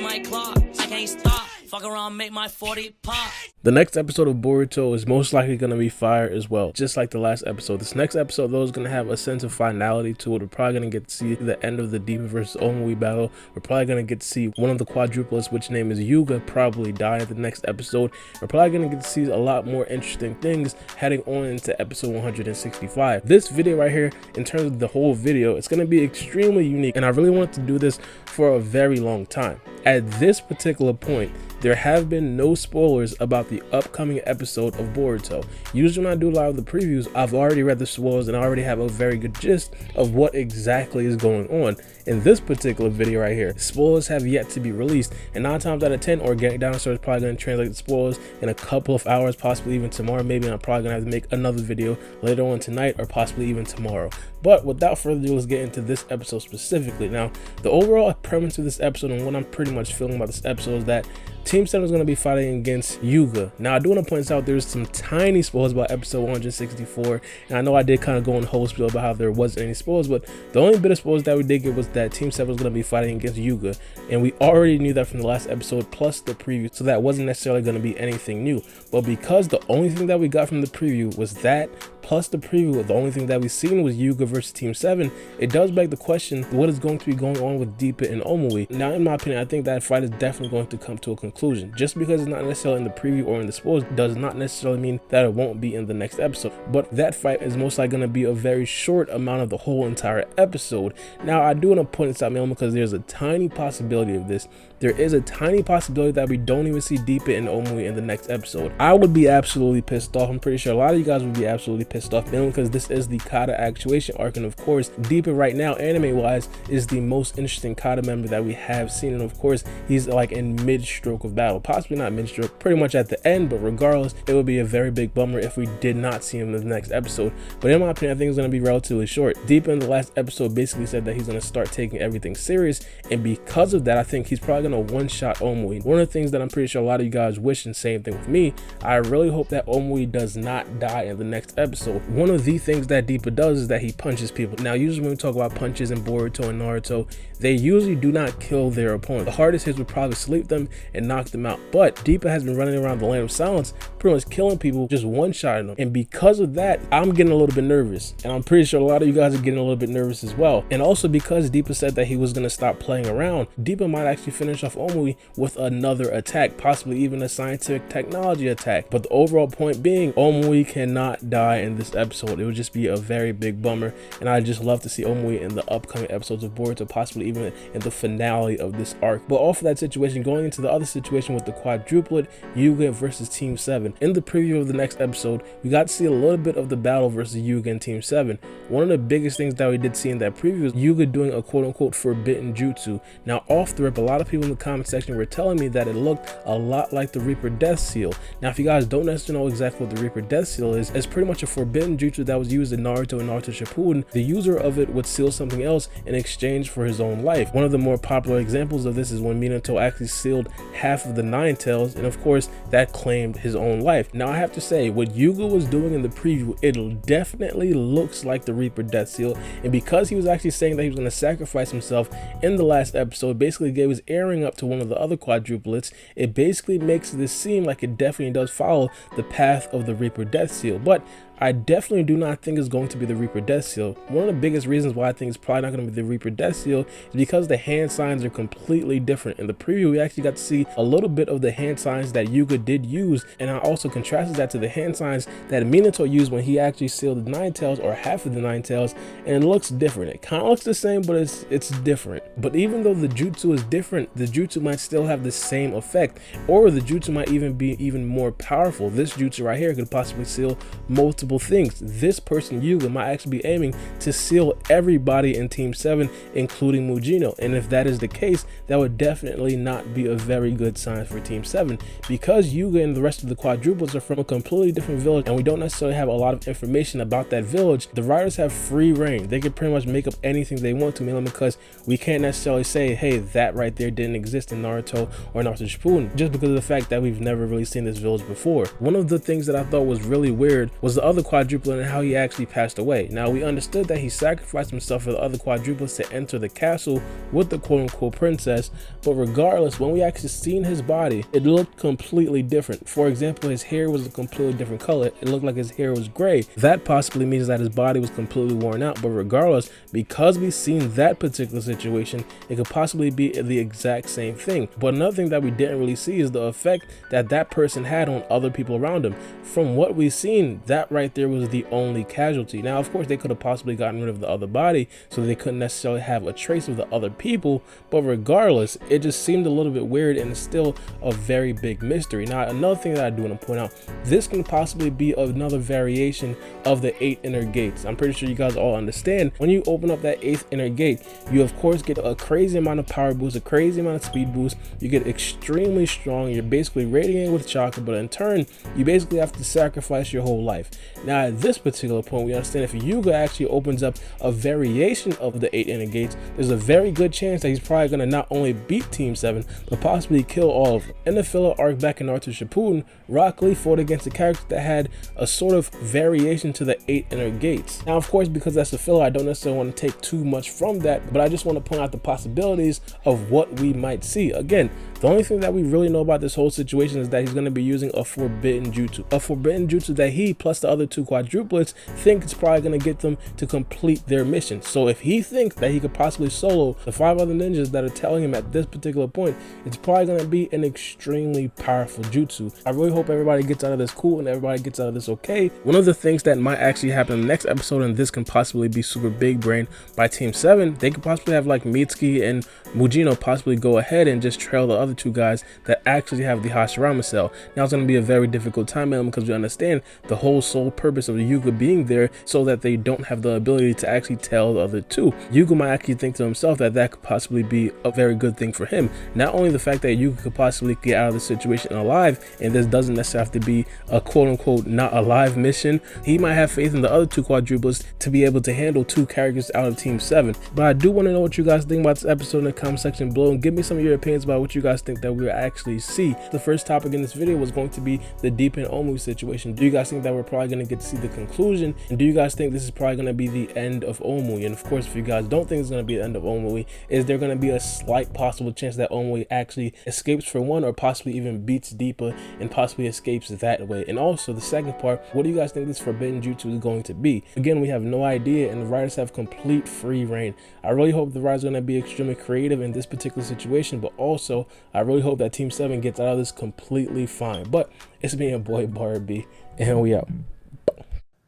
like clock. I can't stop. Fuck around, make my 40 pop. The next episode of Boruto is most likely going to be fire as well, just like the last episode. This next episode, though, is going to have a sense of finality to it. We're probably going to get to see the end of the Deepa versus Omoi battle. We're probably going to get to see one of the quadruplets, which name is Yuuga, probably die at the next episode. We're probably going to get to see a lot more interesting things heading on into episode 165. This video right here, in terms of the whole video, it's going to be extremely unique, and I really wanted to do this for a very long time. At this particular point, there have been no spoilers about the upcoming episode of Boruto. Usually when I do a lot of the previews, I've already read the spoilers and I already have a very good gist of what exactly is going on. In this particular video right here, spoilers have yet to be released, and 9 times out of 10, Organic Dinosaur is probably going to translate the spoilers in a couple of hours, possibly even tomorrow. Maybe I'm probably going to have to make another video later on tonight or possibly even tomorrow. But without further ado, let's get into this episode specifically. Now, the overall premise of this episode and what I'm pretty much feeling about this episode is that Team 7 is going to be fighting against Yuuga. Now, I do want to point out there's some tiny spoilers about episode 164, and I know I did kind of go on the whole spiel about how there wasn't any spoilers, but the only bit of spoilers that we did get was that Team 7 was going to be fighting against Yuuga, and we already knew that from the last episode plus the preview, so that wasn't necessarily going to be anything new. But because the only thing that we got from the preview was that plus the preview, the only thing that we seen was Yuuga versus Team 7, it does beg the question, what is going to be going on with Deepa and Omoi? Now, in my opinion, I think that fight is definitely going to come to a conclusion. Just because it's not necessarily in the preview or in the spoilers does not necessarily mean that it won't be in the next episode. But that fight is most likely going to be a very short amount of the whole entire episode. Now, I do want to point this out mainly because there's a tiny possibility of this. There is a tiny possibility that we don't even see Deepa and Omoi in the next episode. I would be absolutely pissed off. I'm pretty sure a lot of you guys would be absolutely pissed off, mainly because this is the Kata actuation arc, and of course, Deepa right now, anime-wise, is the most interesting Kata member that we have seen, and of course, he's like in mid-stroke of battle, possibly not mid-stroke, pretty much at the end, but regardless, it would be a very big bummer if we did not see him in the next episode. But in my opinion, I think it's going to be relatively short. Deepa in the last episode basically said that he's going to start taking everything serious, and because of that, I think he's probably going to one-shot Omoi. One of the things that I'm pretty sure a lot of you guys wish, and same thing with me, I really hope that Omoi does not die in the next episode. One of the things that Deepa does is that he punches people. Now, usually when we talk about punches in Boruto and Naruto, they usually do not kill their opponent. The hardest hits would probably sleep them and knock them out. But Deepa has been running around the land of silence, pretty much killing people, just one-shotting them. And because of that, I'm getting a little bit nervous. And I'm pretty sure a lot of you guys are getting a little bit nervous as well. And also because Deepa said that he was going to stop playing around, Deepa might actually finish off Omoi with another attack, possibly even a scientific technology attack. But the overall point being, Omoi cannot die in this episode. It would just be a very big bummer, and I'd just love to see Omoi in the upcoming episodes of Boruto, possibly even in the finale of this arc. But off of that situation, going into the other situation with the quadruplet, Yuuga versus Team 7. In the preview of the next episode, we got to see a little bit of the battle versus Yuuga and Team 7. One of the biggest things that we did see in that preview is Yuuga doing a quote-unquote forbidden jutsu. Now, off the rip, a lot of people in the comment section were telling me that it looked a lot like the Reaper Death Seal. Now, if you guys don't necessarily know exactly what the Reaper Death Seal is, it's pretty much a forbidden jutsu that was used in Naruto and Naruto Shippuden. The user of it would seal something else in exchange for his own life. One of the more popular examples of this is when Minato actually sealed half of the Nine Tails, and of course that claimed his own life. Now, I have to say, what Yuuga was doing in the preview, it definitely looks like the Reaper Death Seal, and because he was actually saying that he was going to sacrifice himself in the last episode, basically gave his earring up to one of the other quadruplets, it basically makes this seem like it definitely does follow the path of the Reaper Death Seal. But I definitely do not think it's going to be the Reaper Death Seal. One of the biggest reasons why I think it's probably not going to be the Reaper Death Seal is because the hand signs are completely different. In the preview, we actually got to see a little bit of the hand signs that Yuuga did use, and I also contrasted that to the hand signs that Minato used when he actually sealed the Nine Tails, or half of the Nine Tails, and it looks different. It kind of looks the same, but it's different. But even though the jutsu is different, the jutsu might still have the same effect, or the jutsu might even be even more powerful. This jutsu right here could possibly seal multiple things. This person, Yuuga, might actually be aiming to seal everybody in Team 7, including Mujino. And if that is the case, that would definitely not be a very good sign for Team 7, because Yuuga and the rest of the quadruplets are from a completely different village, and we don't necessarily have a lot of information about that village. The writers have free reign. They can pretty much make up anything they want to, mainly because we can't necessarily say, hey, that right there didn't exist in Naruto or Naruto Shippuden, just because of the fact that we've never really seen this village before. One of the things that I thought was really weird was the other other quadruplet and how he actually passed away. Now, we understood that he sacrificed himself for the other quadruplets to enter the castle with the quote-unquote princess, but regardless, when we actually seen his body, it looked completely different. For example, his hair was a completely different color. It looked like his hair was gray. That possibly means that his body was completely worn out, but regardless, because we've seen that particular situation, it could possibly be the exact same thing. But another thing that we didn't really see is the effect that that person had on other people around him. From what we've seen, that right there was the only casualty. Now, of course, they could have possibly gotten rid of the other body, so they couldn't necessarily have a trace of the other people, but regardless, it just seemed a little bit weird, and it's still a very big mystery. Now, another thing that I do want to point out, this can possibly be another variation of the 8 inner gates. I'm pretty sure you guys all understand, when you open up that 8th inner gate, you of course get a crazy amount of power boost, a crazy amount of speed boost, you get extremely strong, you're basically radiating with chakra, but in turn, you basically have to sacrifice your whole life. Now, at this particular point, we understand if Yuuga actually opens up a variation of the 8 inner gates, there's a very good chance that he's probably going to not only beat Team 7, but possibly kill all of them. In the filler arc back in Naruto Shippuden, Rock Lee fought against a character that had a sort of variation to the 8 inner gates. Now, of course, because that's a filler, I don't necessarily want to take too much from that, but I just want to point out the possibilities of what we might see. Again, the only thing that we really know about this whole situation is that he's going to be using a forbidden jutsu. A forbidden jutsu that he plus the other 2 quadruplets think it's probably going to get them to complete their mission. So if he thinks that he could possibly solo the 5 other ninjas that are telling him at this particular point, it's probably going to be an extremely powerful jutsu. I really hope everybody gets out of this cool and everybody gets out of this okay. One of the things that might actually happen in the next episode, and this can possibly be super big brain by Team 7, they could possibly have like Mitsuki and Mujino possibly go ahead and just trail the other 2 guys that actually have the Hashirama cell. Now, it's going to be a very difficult time element because we understand the whole sole purpose of the Yuuga being there so that they don't have the ability to actually tell the other 2. Yuuga might actually think to himself that that could possibly be a very good thing for him. Not only the fact that Yuuga could possibly get out of the situation alive, and this doesn't necessarily have to be a quote-unquote not alive mission, he might have faith in the other 2 quadruplets to be able to handle 2 characters out of Team 7. But I do want to know what you guys think about this episode in the comment section below, and give me some of your opinions about what you guys think that we'll actually see. The first topic in this video was going to be the Deepa and Omoi situation. Do you guys think that we're probably going to get to see the conclusion, and do you guys think this is probably going to be the end of Omoi? And of course, if you guys don't think it's going to be the end of Omoi, is there going to be a slight possible chance that Omoi actually escapes for one, or possibly even beats Deepa and possibly escapes that way? And also the second part, what do you guys think this forbidden jutsu is going to be? Again, we have no idea, and the writers have complete free reign. I really hope the writers are going to be extremely creative in this particular situation, but also I really hope that Team 7 gets out of this completely fine. But it's me and boy RlP, and we out.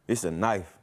It's a knife.